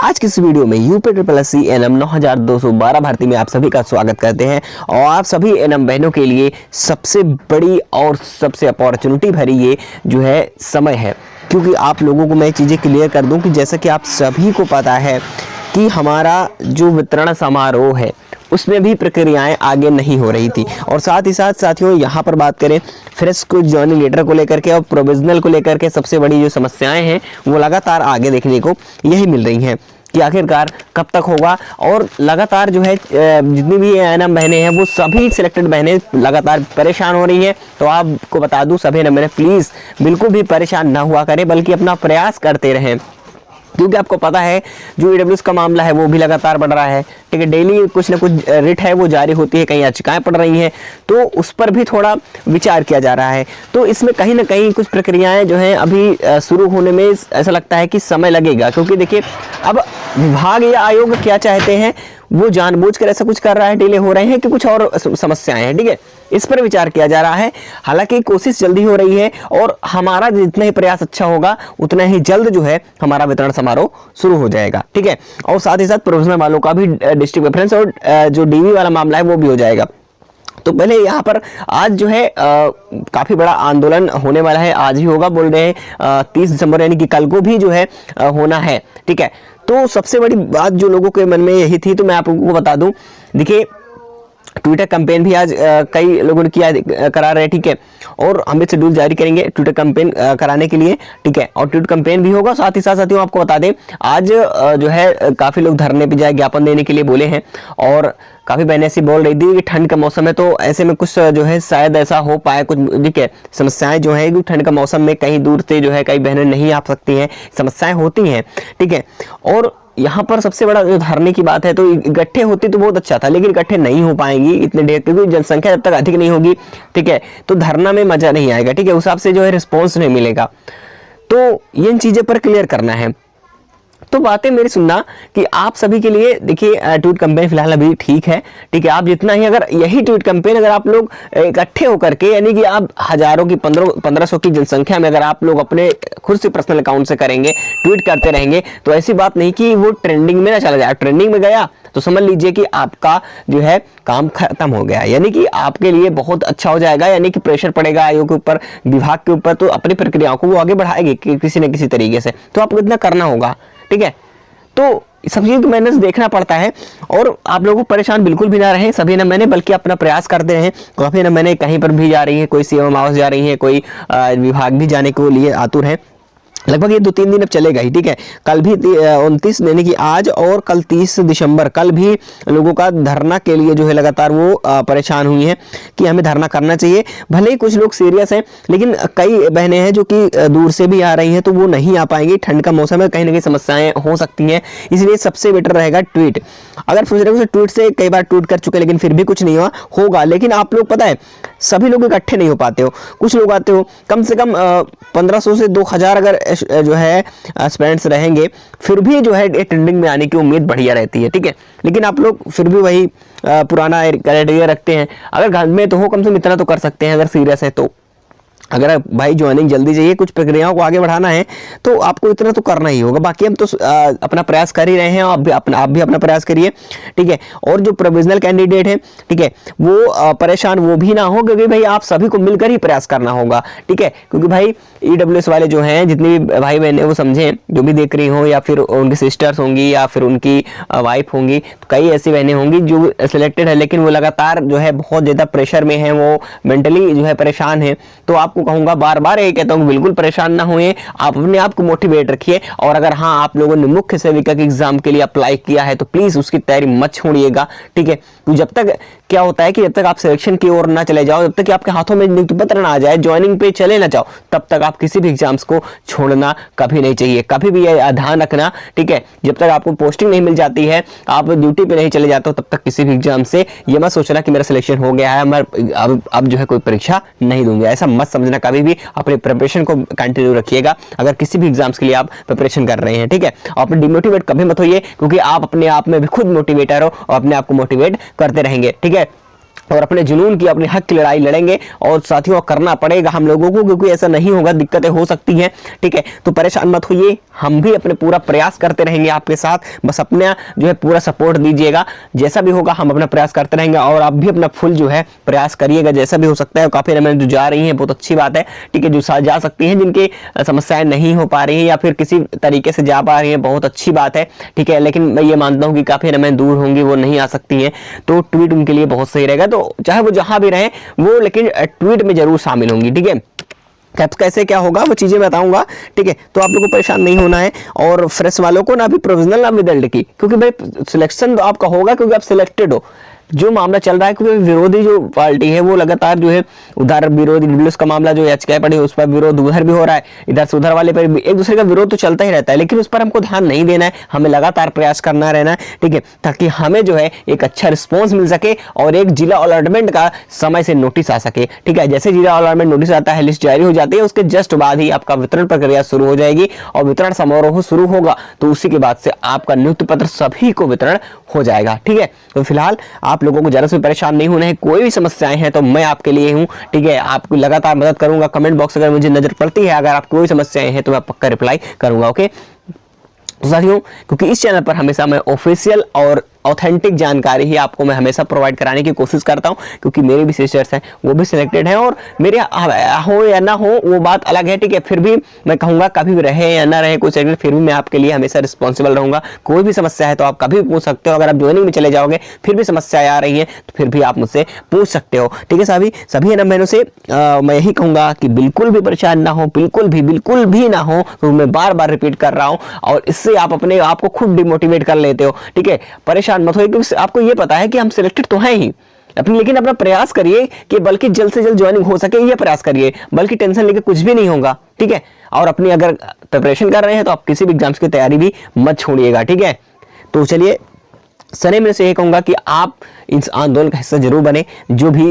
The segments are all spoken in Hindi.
आज की इस वीडियो में यूपी एनएम 9212 भर्ती में आप सभी का स्वागत करते हैं और आप सभी एनएम बहनों के लिए सबसे बड़ी और सबसे अपॉर्चुनिटी भरी ये जो है समय है, क्योंकि आप लोगों को मैं चीज़ें क्लियर कर दूं कि जैसा कि आप सभी को पता है कि हमारा जो वितरण समारोह है उसमें भी प्रक्रियाएं आगे नहीं हो रही थी। और साथ ही साथ साथियों, यहाँ पर बात करें फ्रेश को जॉइनिंग लेटर को लेकर के और प्रोविजनल को लेकर के सबसे बड़ी जो समस्याएं हैं वो लगातार आगे देखने को यही मिल रही हैं कि आखिरकार कब तक होगा। और लगातार जो है जितनी भी एनएम बहनें हैं वो सभी सिलेक्टेड बहनें लगातार परेशान हो रही हैं। तो आपको बता दूं सभी एनएम बहनें प्लीज़ बिल्कुल भी परेशान ना हुआ करें, बल्कि अपना प्रयास करते रहें, क्योंकि आपको पता है जो ईडब्ल्यूएस का मामला है वो भी लगातार बढ़ रहा है। ठीक है, डेली कुछ ना कुछ रिट है वो जारी होती है, कहीं याचिकाएं पड़ रही हैं, तो उस पर भी थोड़ा विचार किया जा रहा है। तो इसमें कहीं ना कहीं कुछ प्रक्रियाएं जो हैं अभी शुरू होने में ऐसा लगता है कि समय लगेगा, क्योंकि देखिए अब विभाग या आयोग क्या चाहते हैं, वो जानबूझकर ऐसा कुछ कर रहा है, डिले हो रहे हैं कि कुछ और समस्याएं हैं। ठीक है, इस पर विचार किया जा रहा है। हालांकि कोशिश जल्दी हो रही है और हमारा जितना ही प्रयास अच्छा होगा उतना ही जल्द जो है हमारा वितरण समारोह शुरू हो जाएगा। ठीक है, और साथ ही साथ प्रोविजनल वालों का भी डिस्ट्रिक्ट रेफरेंस और जो डीवी वाला मामला है वो भी हो जाएगा। तो पहले यहाँ पर आज जो है काफी बड़ा आंदोलन होने वाला है, आज ही होगा बोल रहे हैं 30 दिसंबर यानी कि कल को भी जो है होना है। ठीक है, तो सबसे बड़ी बात जो लोगों के मन में यही थी, तो मैं आप लोगों को बता दूं, देखिए ट्विटर कैंपेन भी आज कई लोगों ने किया करा रहे। ठीक है, और हम भी शेड्यूल जारी करेंगे ट्विटर कैंपेन कराने के लिए। ठीक है, और ट्वीट कैंपेन भी होगा। साथ ही साथ साथियों आपको बता दें आज जो है काफी लोग धरने पे जाए ज्ञापन देने के लिए बोले हैं, और काफी बहनें ऐसी बोल रही थी कि ठंड का मौसम है तो ऐसे में कुछ जो है शायद ऐसा हो पाए कुछ। ठीक है, समस्याएं जो है ठंड का मौसम में कहीं दूर से जो है कई बहनें नहीं आ सकती हैं, समस्याएं होती हैं। ठीक है, और यहाँ पर सबसे बड़ा जो धरने की बात है, तो इकट्ठे होती तो बहुत अच्छा था, लेकिन इकट्ठे नहीं हो पाएंगी इतने ढेर, क्योंकि जनसंख्या जब तक अधिक नहीं होगी, ठीक है, तो धरना में मजा नहीं आएगा। ठीक है, उस हिसाब से जो है रिस्पॉन्स नहीं मिलेगा। तो इन चीजें पर क्लियर करना है। तो बातें मेरी सुनना कि आप सभी के लिए देखिए ट्वीट कैंपेन फिलहाल अभी ठीक है। ठीक है, आप जितना ही अगर यही ट्वीट कैंपेन अगर आप लोग इकट्ठे होकर के, यानी कि आप हजारों की 1500 की जनसंख्या में अगर आप लोग अपने खुद से पर्सनल अकाउंट से करेंगे, ट्वीट करते रहेंगे, तो ऐसी बात नहीं कि वो ट्रेंडिंग में ना चला जाए। ट्रेंडिंग में गया तो समझ लीजिए कि आपका जो है काम खत्म हो गया, यानी कि आपके लिए बहुत अच्छा हो जाएगा, यानी कि प्रेशर पड़ेगा आयोग के ऊपर, विभाग के ऊपर, तो अपनी प्रक्रियाओं को वो आगे बढ़ाएगी किसी न किसी तरीके से। तो आपको इतना करना होगा। ठीक है, तो सब चीज को मैनेज देखना पड़ता है, और आप लोगों को परेशान बिल्कुल भी ना रहे सभी ना, मैंने बल्कि अपना प्रयास करते रहे। काफी ना मैंने कहीं पर भी जा रही है, कोई सीएम हाउस जा रही है, कोई विभाग भी जाने के लिए आतुर है। लगभग ये 2-3 दिन अब चलेगा ही। ठीक है, कल भी 29 यानी कि आज और कल 30 दिसंबर कल भी लोगों का धरना के लिए जो है लगातार वो परेशान हुई हैं कि हमें धरना करना चाहिए। भले ही कुछ लोग सीरियस हैं, लेकिन कई बहनें हैं जो कि दूर से भी आ रही हैं, तो वो नहीं आ पाएंगी। ठंड का मौसम है, कहीं ना कहीं समस्याएं हो सकती हैं, इसलिए सबसे बेटर रहेगा ट्वीट। अगर सोच रहे हो ट्वीट से कई बार ट्वीट कर चुके लेकिन फिर भी कुछ नहीं हुआ होगा, लेकिन आप लोग पता है सभी लोग इकट्ठे नहीं हो पाते हो, कुछ लोग आते हो, कम से कम 1500 से 2000 अगर जो है स्टूडेंट्स रहेंगे, फिर भी जो है ट्रेंडिंग में आने की उम्मीद बढ़िया रहती है। ठीक है, लेकिन आप लोग फिर भी वही पुराना क्राइटेरिया रखते हैं। अगर घर में तो हो कम से कम इतना तो कर सकते हैं अगर सीरियस है तो। अगर भाई ज्वाइनिंग जल्दी चाहिए, कुछ प्रक्रियाओं को आगे बढ़ाना है, तो आपको इतना तो करना ही होगा। बाकी हम तो अपना प्रयास कर ही रहे हैं, आप भी अपना प्रयास करिए। ठीक है, और जो प्रोविजनल कैंडिडेट है, ठीक है, वो परेशान वो भी ना हो, क्योंकि भाई आप सभी को मिलकर ही प्रयास करना होगा। ठीक है, क्योंकि भाई ईडब्ल्यूएस वाले जो हैं, जितनी भी भाई बहनें वो समझें, जो भी देख रही हो, या फिर उनकी सिस्टर्स होंगी या फिर उनकी वाइफ होंगी, तो कई ऐसी बहनें होंगी जो सिलेक्टेड है, लेकिन वो लगातार जो है बहुत ज्यादा प्रेशर में है, वो मेंटली जो है परेशान है। तो आप कहूंगा बार बार ये कहता हूं बिल्कुल परेशान ना होइए, आप अपने आप को मोटिवेट रखिए। और अगर हाँ आप लोगों ने मुख्य सेविका के एग्जाम के लिए अप्लाई किया है तो प्लीज उसकी तैयारी मत छोड़िएगा। ठीक है, तो जब तक क्या होता है कि जब तक आप सिलेक्शन की ओर ना चले जाओ, जब तक कि आपके हाथों में नियुक्ति पत्र ना आ जाए, ज्वाइनिंग पे चले ना जाओ, तब तक आप किसी भी एग्जाम्स को छोड़ना कभी नहीं चाहिए। कभी भी ये ध्यान रखना। ठीक है, जब तक आपको पोस्टिंग नहीं मिल जाती है, आप ड्यूटी पे नहीं चले जाते हो, तब तक किसी भी एग्जाम से ये मत सोचना कि मेरा सिलेक्शन हो गया है, मैं अब जो है कोई परीक्षा नहीं दूंगा, ऐसा मत समझना। कभी भी अपने प्रिपरेशन को कंटिन्यू रखिएगा अगर किसी भी एग्जाम्स के लिए आप प्रिपरेशन कर रहे हैं। ठीक है, आप डिमोटिवेट कभी मत होइए, क्योंकि आप अपने आप में भी खुद मोटिवेटर हो और अपने आप को मोटिवेट करते रहेंगे। ठीक है, और अपने जुनून की, अपने हक की लड़ाई लड़ेंगे। और साथियों करना पड़ेगा हम लोगों को, क्योंकि ऐसा नहीं होगा, दिक्कतें हो सकती हैं, ठीक है। तो परेशान मत होइए, हम भी अपने पूरा प्रयास करते रहेंगे आपके साथ, बस अपना जो है पूरा सपोर्ट दीजिएगा। जैसा भी होगा हम अपना प्रयास करते रहेंगे, और आप भी अपना फुल जो है प्रयास करिएगा, जैसा भी हो सकता है। काफी रमेश जो जा रही हैं बहुत अच्छी बात है, ठीक है। जो जा सकती हैं, जिनकी समस्याएं नहीं हो पा रही हैं या फिर किसी तरीके से जा पा रही हैं, बहुत अच्छी बात है, ठीक है। लेकिन मैं ये मानता हूँ कि काफी रमेश दूर होंगी, वो नहीं आ सकती हैं, तो ट्वीट उनके लिए बहुत सही रहेगा। तो चाहे वो जहां भी रहे वो, लेकिन ट्वीट में जरूर शामिल होंगी, ठीक है। कैप्स कैसे क्या होगा वो चीजें बताऊंगा, ठीक है। तो आप लोगों को परेशान नहीं होना है। और फ्रेश वालों को ना भी प्रोविजनल ना विदल्ट की, क्योंकि भाई सिलेक्शन तो आपका होगा क्योंकि आप सिलेक्टेड हो। जो मामला चल रहा है, क्योंकि विरोधी जो पार्टी है वो लगातार जो है उधर विरोधी डब्ल्यूएस का मामला जो याचिकाएं पड़ी उस पर विरोध उधर भी हो रहा है, इधर से उधर वाले पर भी एक दूसरे का विरोध तो चलता ही रहता है, लेकिन उस पर हमको ध्यान नहीं देना है, हमें लगातार प्रयास करना रहना है, ठीक है, ताकि हमें जो है एक अच्छा रिस्पॉन्स मिल सके और एक जिला अलॉटमेंट का समय से नोटिस आ सके, ठीक है। जैसे जिला अलॉटमेंट नोटिस आता है, लिस्ट जारी हो जाती है, उसके जस्ट बाद ही आपका वितरण प्रक्रिया शुरू हो जाएगी और वितरण समारोह शुरू होगा, तो उसी के बाद से आपका नियुक्ति पत्र सभी को वितरण हो जाएगा, ठीक है। तो फिलहाल आप लोगों को जरा से परेशान नहीं होना है, कोई भी समस्याएं हैं तो मैं आपके लिए हूं, ठीक है। आपको लगातार मदद करूंगा। कमेंट बॉक्स अगर मुझे नजर पड़ती है, अगर आपको कोई समस्याएं हैं तो मैं पक्का रिप्लाई करूंगा, ओके। तो साथियों, क्योंकि इस चैनल पर हमेशा मैं ऑफिशियल और ऑथेंटिक जानकारी ही आपको मैं हमेशा प्रोवाइड कराने की कोशिश करता हूं, क्योंकि मेरे भी सिस्टर्स हैं, वो भी सिलेक्टेड हैं, और मेरे हो या ना हो वो बात अलग है, ठीक है। फिर भी मैं कहूंगा कभी भी रहे या ना रहे कोई सिलेक्टेड, फिर भी मैं आपके लिए हमेशा रिस्पॉन्सिबल रहूंगा। कोई भी समस्या है तो आप कभी भी पूछ सकते हो। अगर आप ज्वाइनिंग में चले जाओगे फिर भी समस्या आ रही है तो फिर भी आप मुझसे पूछ सकते हो, ठीक है। सभी है ना बहनों से मैं यही कहूंगा कि बिल्कुल भी परेशान ना हो, बिल्कुल भी ना हो। तो मैं बार बार रिपीट कर रहा हूं, और इससे आप अपने आप को खुद डिमोटिवेट कर लेते हो, ठीक है। परेशान मत होइए, क्योंकि आपको ये पता है कि हम सिलेक्टेड तो हैं ही अपनी, लेकिन अपना प्रयास करिए कि बल्कि जल्द से जल्द ज्वाइनिंग हो सके, ये प्रयास करिए, बल्कि टेंशन लेके कुछ भी नहीं होगा, ठीक है। और अपनी अगर प्रिपरेशन कर रहे हैं तो आप किसी भी एग्जाम्स की तैयारी भी मत छोड़िएगा, ठीक है। तो चलिए, सने में से ये कहूंगा कि आप इस आंदोलन का हिस्सा जरूर बने, जो भी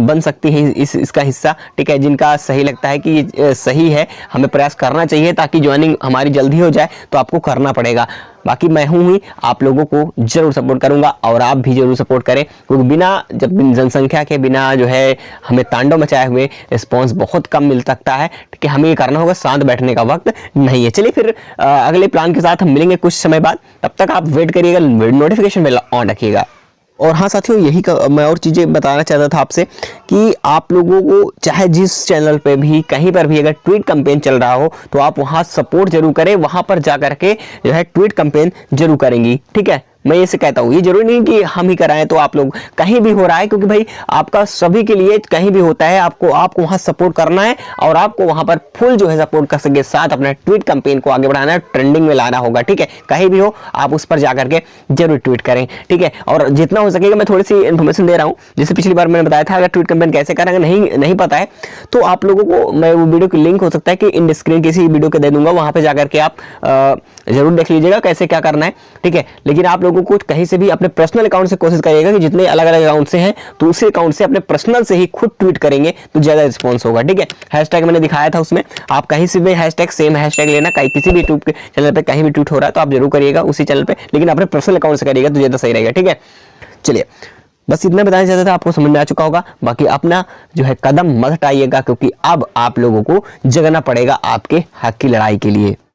बन सकती है इसका हिस्सा, ठीक है। जिनका सही लगता है कि ये सही है, हमें प्रयास करना चाहिए ताकि ज्वाइनिंग हमारी जल्दी हो जाए, तो आपको करना पड़ेगा। बाकी मैं हूं ही, आप लोगों को जरूर सपोर्ट करूंगा, और आप भी जरूर सपोर्ट करें, क्योंकि जब जनसंख्या के बिना जो है हमें तांडव मचाए हुए रिस्पॉन्स बहुत कम मिल सकता है, ठीक है। हमें ये करना होगा, शांत बैठने का वक्त नहीं है। चलिए फिर अगले प्लान के साथ हम मिलेंगे कुछ समय बाद, तब तक आप वेट करिएगा, नोटिफिकेशन बेल ऑन रखिएगा। और हाँ साथियों, यही मैं और चीज़ें बताना चाहता था आपसे कि आप लोगों को चाहे जिस चैनल पे भी कहीं पर भी अगर ट्वीट कैंपेन चल रहा हो तो आप वहाँ सपोर्ट जरूर करें, वहाँ पर जा करके जो है ट्वीट कैंपेन जरूर करेंगी, ठीक है। मैं ये से कहता हूँ, ये जरूरी नहीं कि हम ही कराएं, तो आप लोग कहीं भी हो रहा है, क्योंकि भाई आपका सभी के लिए कहीं भी होता है, आपको वहां सपोर्ट करना है, और आपको वहां पर फुल जो है सपोर्ट कर सके साथ अपना ट्वीट कैंपेन को आगे बढ़ाना है, ट्रेंडिंग में लाना होगा, ठीक है। कहीं भी हो आप उस पर जाकर के जरूर ट्वीट करें, ठीक है। और जितना हो सकेगा मैं थोड़ी सी इन्फॉर्मेशन दे रहा हूँ, जैसे पिछली बार मैंने बताया था, अगर ट्वीट कैंपेन कैसे करेंगे नहीं पता है तो आप लोगों को मैं वो वीडियो की लिंक हो सकता है कि इन स्क्रीन किसी वीडियो के दे दूंगा, वहां पर जाकर के आप जरूर देख लीजिएगा कैसे क्या करना है, ठीक है। लेकिन आप लोगों को कहीं से भी अपने पर्सनल अकाउंट से कोशिश करिएगा कि जितने अलग अलग अकाउंट से हैं तो उसी अकाउंट से अपने पर्सनल से ही खुद ट्वीट करेंगे तो ज्यादा रिस्पॉन्स होगा, ठीक है। हैशटैग मैंने दिखाया था उसमें, आप कहीं से भी हैशटैग सेम हैशटैग लेना, किसी भी यूट्यूब के चैनल पे कहीं भी ट्वीट हो रहा है तो आप जरूर करिएगा उसी चैनल पे, लेकिन अपने पर्सनल अकाउंट से करिएगा तो ज्यादा सही रहेगा, ठीक है। चलिए, बस इतना बताना चाहता था, आपको समझ में आ चुका होगा। बाकी अपना जो है कदम मत हटाइएगा, क्योंकि अब आप लोगों को जगना पड़ेगा आपके हक की लड़ाई के लिए।